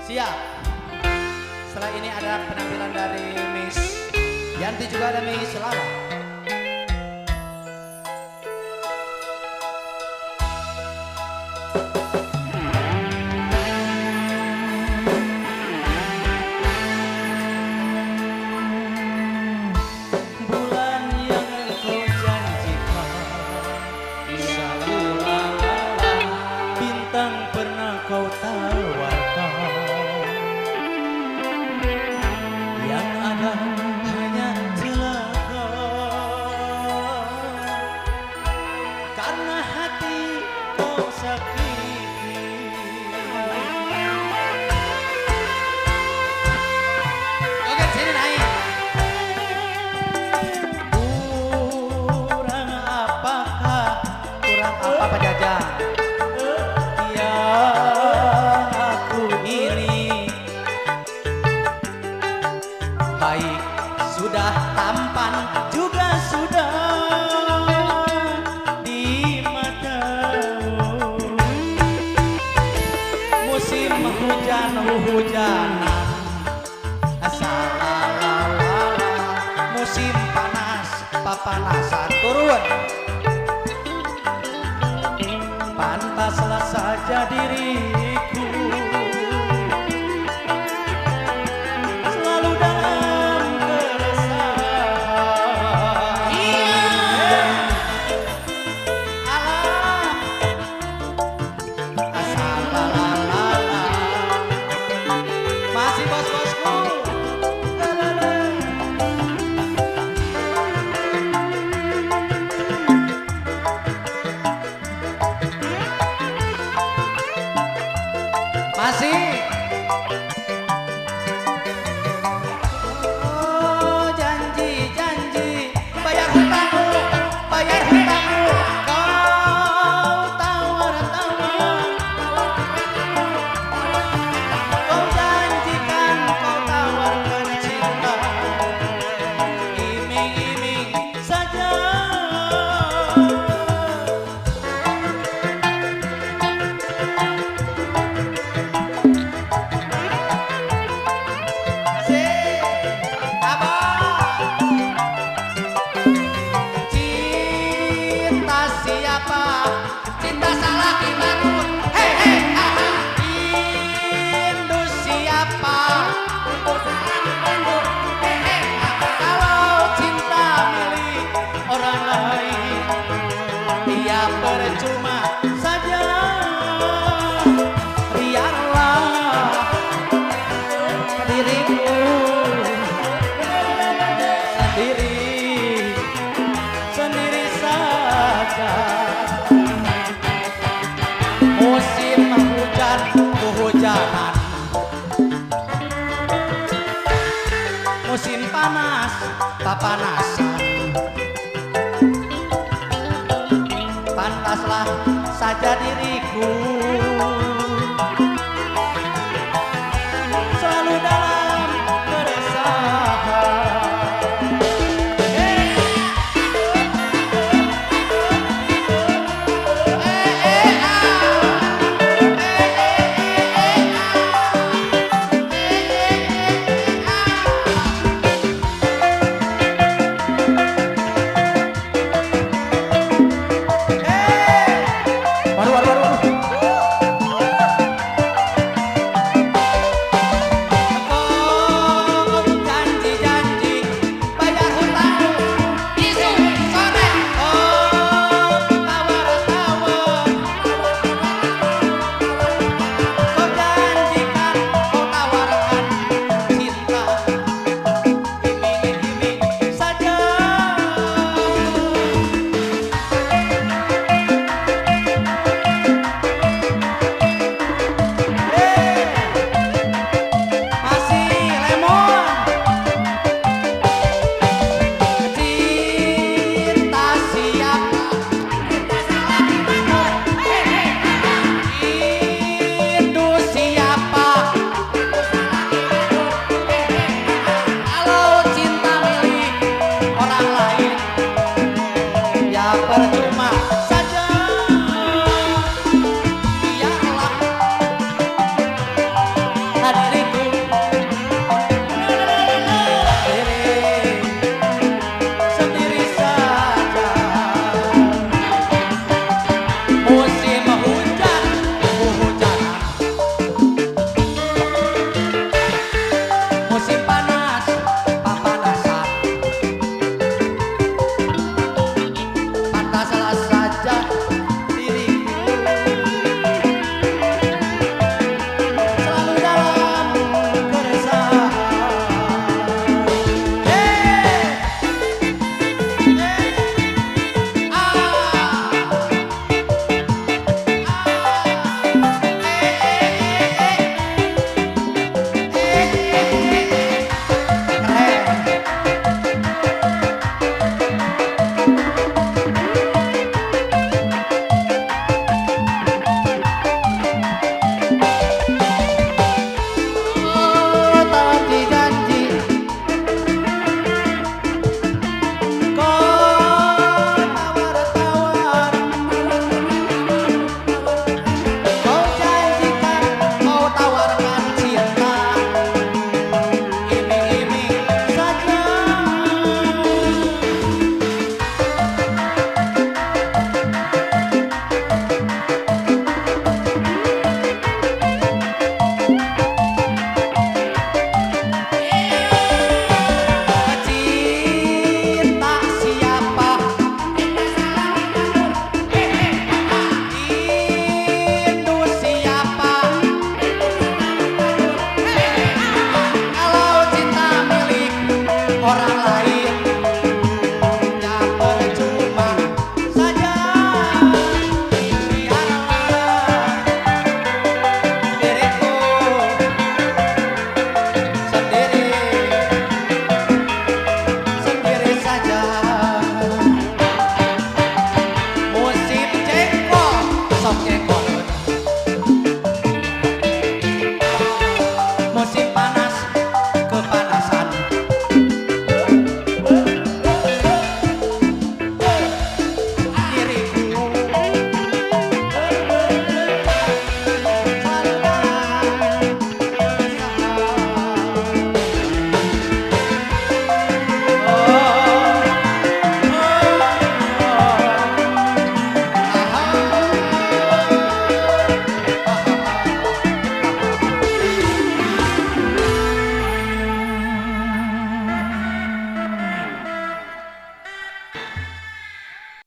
Siap. Setelah ini ada penampilan dari Miss Yanti, juga ada Miss Lala. Bulan yang engkau janjikan selalu lala, bintang pernah kau tawarkan, yang ada hanya celaka karena hati kau sakiti. Oke, sini naik. Kurang apakah, Kurang apa Pak Jajang? yang aku ini? Baik, sudah tampan juga sudah Di matamu musim hujan-hujanan, asalalala, musim panas papanasan turun. pantaslah saja diriku selalu dalam keresahan. Alah, asalalala, masih bos-bosku. Masih. Oh, janji, janji, bayar hutangmu, bayar hutangmu. Kau tawar-tawar, kau janjikan, kau tawarkan cinta, iming-iming Saja cinta siapa? Cinta salah dibangun. Hei hei aha. Rindu siapa? Hei hei aha. Kalau cinta milik orang lain, dia percuma saja. Biarlah diriku sendiri saja. Musim hujan kehujanan, musim panas papanasan, pantaslah saja diriku